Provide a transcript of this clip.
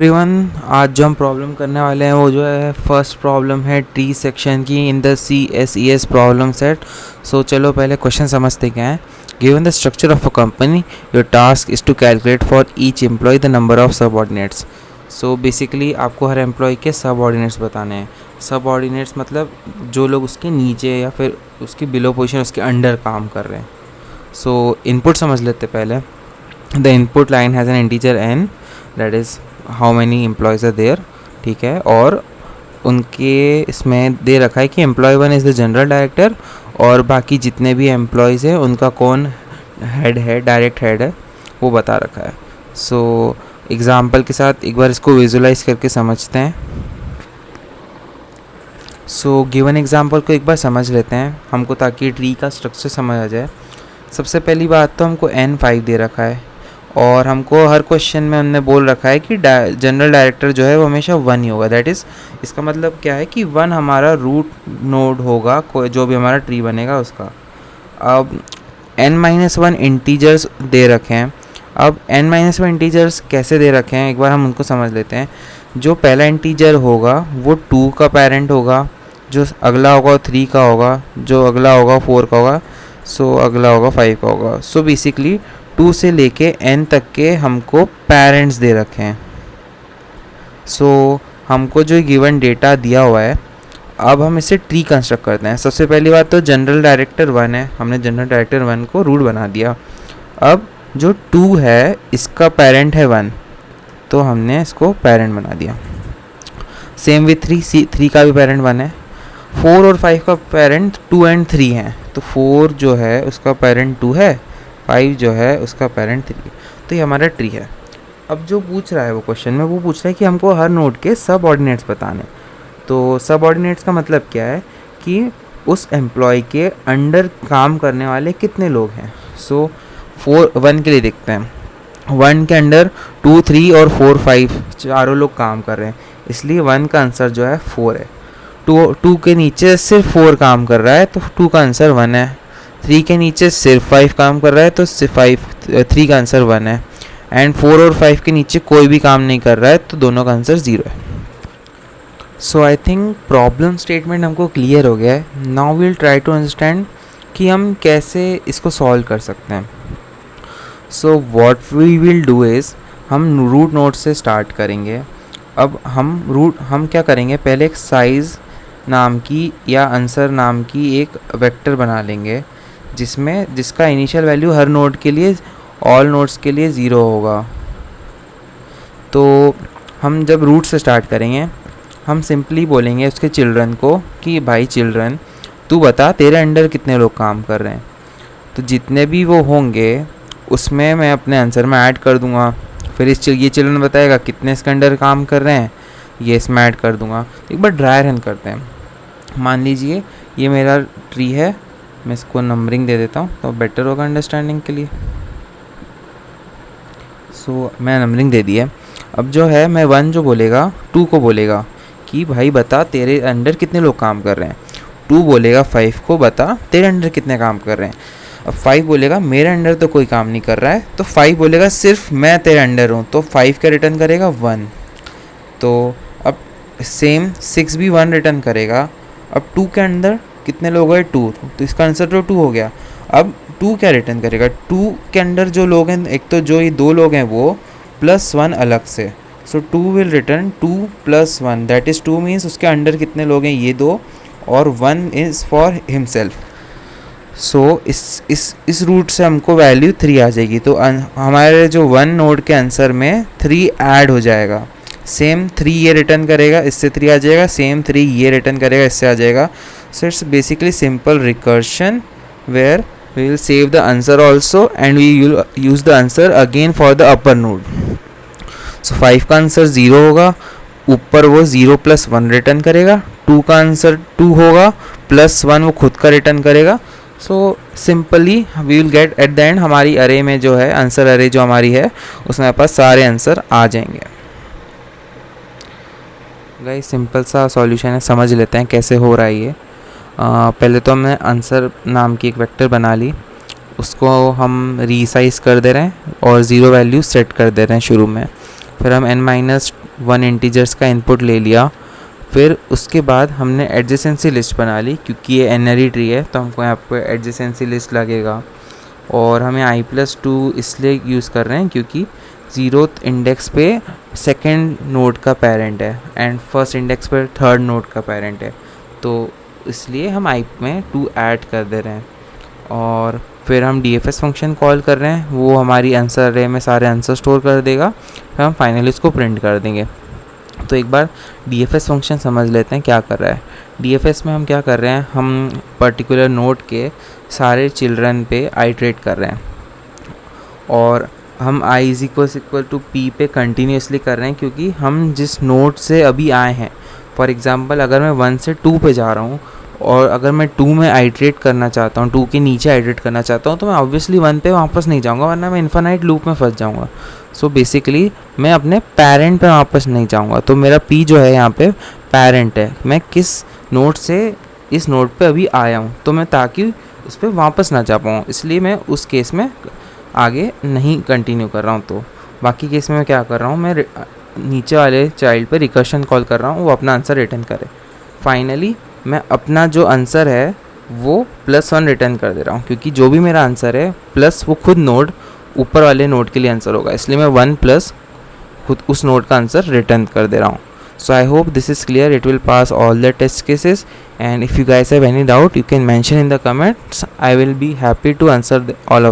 Everyone, आज जो हम प्रॉब्लम करने वाले हैं वो जो है फर्स्ट प्रॉब्लम है ट्री सेक्शन की in the CSES problem set. So चलो पहले क्वेश्चन समझते क्या है। Given the structure of a company, your task is to calculate for each employee the number of subordinates. So basically आपको हर employ के सबऑर्डिनेट्स बताने हैं। सबऑर्डिनेट्स मतलब जो लोग उसके नीचे या फिर उसकी बिलो पोजीशन, उसके अंडर काम कर रहे हैं। सो इनपुट समझ लेते पहले। The input line has an integer n, that is how many employees are there. ठीक है, और उनके इसमें दे रखा है कि employee 1 is the general director और बाकी जितने भी एम्प्लॉयज़ हैं उनका कौन हेड है, डायरेक्ट हेड है, वो बता रखा है। सो एग्ज़ाम्पल के साथ एक बार इसको विजुलाइज करके समझते हैं। सो गिवन एग्ज़ाम्पल को एक बार समझ लेते हैं हमको, ताकि ट्री का स्ट्रक्चर समझ आ जाए। सबसे पहली बात तो हमको N5 दे रखा है और हमको हर क्वेश्चन में उन्होंने बोल रखा है कि जनरल डायरेक्टर जो है वो हमेशा 1 ही होगा। दैट इज़, इसका मतलब क्या है कि 1 हमारा रूट नोड होगा, कोई जो भी हमारा ट्री बनेगा उसका। अब n-1 इंटीजर्स दे रखे हैं। अब n-1 इंटीजर्स कैसे दे रखे हैं एक बार हम उनको समझ लेते हैं। जो पहला इंटीजर होगा वो 2 का पेरेंट होगा, जो अगला होगा 3 का होगा, जो अगला होगा 4 का होगा, सो अगला होगा 5 का होगा। सो बेसिकली 2 से लेके n तक के हमको पेरेंट्स दे रखे हैं। सो हमको जो गिवन डेटा दिया हुआ है, अब हम इसे ट्री कंस्ट्रक्ट करते हैं। सबसे पहली बात तो जनरल डायरेक्टर 1 है, हमने जनरल डायरेक्टर 1 को रूट बना दिया। अब जो 2 है इसका पेरेंट है 1, तो हमने इसको पेरेंट बना दिया। सेम विथ 3 का भी पेरेंट 1 है। 4 और 5 का पेरेंट 2 एंड 3 है, तो 4 जो है उसका पेरेंट 2 है, 5 जो है उसका पेरेंट 3। तो ये हमारा ट्री है। अब जो पूछ रहा है वो क्वेश्चन में, वो पूछ रहा है कि हमको हर नोड के सब ऑर्डिनेट्स बताने। तो सब ऑर्डिनेट्स का मतलब क्या है कि उस एम्प्लॉय के अंडर काम करने वाले कितने लोग हैं। सो 1 के लिए देखते हैं। 1 के अंडर 2, 3 और 4, 5 चारों लोग काम कर रहे हैं, इसलिए 1 का आंसर जो है 4 है। 2 के नीचे सिर्फ 4 काम कर रहा है, तो 2 का आंसर 1 है। 3 के नीचे सिर्फ 5 काम कर रहा है, तो 3 का आंसर 1 है। एंड 4 और 5 के नीचे कोई भी काम नहीं कर रहा है, तो दोनों का आंसर 0 है। So I think problem statement हमको क्लियर हो गया है। Now we'll try to understand कि हम कैसे इसको सॉल्व कर सकते हैं। So what we will do is, हम रूट नोड से स्टार्ट करेंगे। अब हम क्या करेंगे, पहले एक साइज़ नाम की या आंसर नाम की एक वेक्टर बना लेंगे, जिसका इनिशियल वैल्यू हर नोड के लिए, ऑल नोड्स के लिए 0 होगा। तो हम जब रूट से स्टार्ट करेंगे, हम सिंपली बोलेंगे उसके चिल्ड्रन को कि भाई चिल्ड्रन, तू बता तेरे अंडर कितने लोग काम कर रहे हैं। तो जितने भी वो होंगे उसमें मैं अपने आंसर में ऐड कर दूंगा। फिर ये चिल्ड्रन बताएगा कितने इसके अंडर काम कर रहे हैं, ये इसमें ऐड कर दूंगा। एक बार ड्राई रन करते हैं। मान लीजिए ये मेरा ट्री है, मैं इसको नंबरिंग दे देता हूँ तो बेटर होगा अंडरस्टैंडिंग के लिए। सो मैं नंबरिंग दे दी है। अब जो है मैं 1 जो बोलेगा 2 को बोलेगा कि भाई बता तेरे अंडर कितने लोग काम कर रहे हैं। 2 बोलेगा 5 को, बता तेरे अंडर कितने काम कर रहे हैं। अब 5 बोलेगा मेरे अंडर तो कोई काम नहीं कर रहा है, तो 5 बोलेगा सिर्फ मैं तेरे अंडर हूँ, तो 5 का रिटर्न करेगा 1। तो अब सेम 6 भी 1 रिटर्न करेगा। अब 2 के अंदर कितने लोग हैं 2, तो इसका आंसर तो 2 हो गया। अब 2 क्या रिटर्न करेगा, 2 के अंदर जो लोग हैं, एक तो जो ये 2 लोग हैं वो +1 अलग से। सो 2 will return 2 + 1, that is 2 means उसके अंडर कितने लोग हैं ये 2, और 1 इज़ फॉर हिमसेल्फ। सो इस रूट से हमको वैल्यू 3 आ जाएगी। तो हमारे जो 1 नोड के आंसर में 3 ऐड हो जाएगा। सेम 3 ये रिटर्न करेगा, इससे 3 आ जाएगा, सेम 3 ये रिटर्न करेगा, इससे आ जाएगा। So it's basically simple recursion where we will save the answer also and we will use the answer again for the upper node. So 5 का आंसर 0 होगा, ऊपर वो 0 + 1 रिटर्न करेगा। 2 का आंसर 2 होगा, +1 वो खुद का रिटर्न करेगा। So simply we will get at the end, हमारी अरे में जो है आंसर अरे जो हमारी है उसमें हमारे पास सारे आंसर आ जाएंगे। गाइस सिंपल सा सॉल्यूशन है, समझ लेते हैं कैसे हो रहा है ये। पहले तो हमने आंसर नाम की एक वेक्टर बना ली, उसको हम रीसाइज कर दे रहे हैं और 0 वैल्यू सेट कर दे रहे हैं शुरू में। फिर हम n- 1 इंटीजर्स का इनपुट ले लिया। फिर उसके बाद हमने एडजेसेंसी लिस्ट बना ली, क्योंकि ये एनरी ट्री है तो हमको यहाँ पे एडजेसेंसी लिस्ट लगेगा। और हमें i+2 इसलिए यूज़ कर रहे हैं क्योंकि 0th इंडेक्स पे सेकेंड नोड का पेरेंट है एंड फर्स्ट इंडेक्स पे थर्ड नोड का पेरेंट है, तो इसलिए हम i में 2 ऐड कर दे रहे हैं। और फिर हम DFS फंक्शन कॉल कर रहे हैं, वो हमारी आंसर अरे में सारे आंसर स्टोर कर देगा, फिर हम फाइनली इसको प्रिंट कर देंगे। तो एक बार DFS फंक्शन समझ लेते हैं क्या कर रहा है। DFS में हम क्या कर रहे हैं, हम पर्टिकुलर नोड के सारे चिल्ड्रन पे आइट्रेट कर रहे हैं और हम i is equal to p पे कंटिन्यूसली कर रहे हैं, क्योंकि हम जिस नोड से अभी आए हैं, फॉर एग्जांपल अगर मैं 1 से 2 पे जा रहा हूँ और अगर मैं 2 में आइट्रेट करना चाहता हूँ, 2 के नीचे आइट्रेट करना चाहता हूँ, तो मैं ऑब्वियसली 1 पे वापस नहीं जाऊँगा, वरना मैं इन्फिनाइट लूप में फंस जाऊँगा। सो बेसिकली मैं अपने पेरेंट पे वापस नहीं जाऊँगा, तो मेरा p जो है यहाँ पे पेरेंट है, मैं किस नोड से इस नोड पे अभी आया हूँ, तो मैं ताकि उस पर वापस ना जा पाऊँ, इसलिए मैं उस केस में आगे नहीं कंटिन्यू कर रहा हूँ। तो बाकी केस में मैं क्या कर रहा हूँ, मैं नीचे वाले चाइल्ड पे रिकर्शन कॉल कर रहा हूँ, वो अपना आंसर रिटर्न करे। फाइनली मैं अपना जो आंसर है वो +1 रिटर्न कर दे रहा हूँ, क्योंकि जो भी मेरा आंसर है प्लस वो खुद नोड ऊपर वाले नोड के लिए आंसर होगा, इसलिए मैं 1 प्लस खुद उस नोड का आंसर रिटर्न कर दे रहा हूँ। So I hope this is clear. It will pass all the test cases, and if you guys have any doubt you can mention in the comments. I will be happy to answer all of them.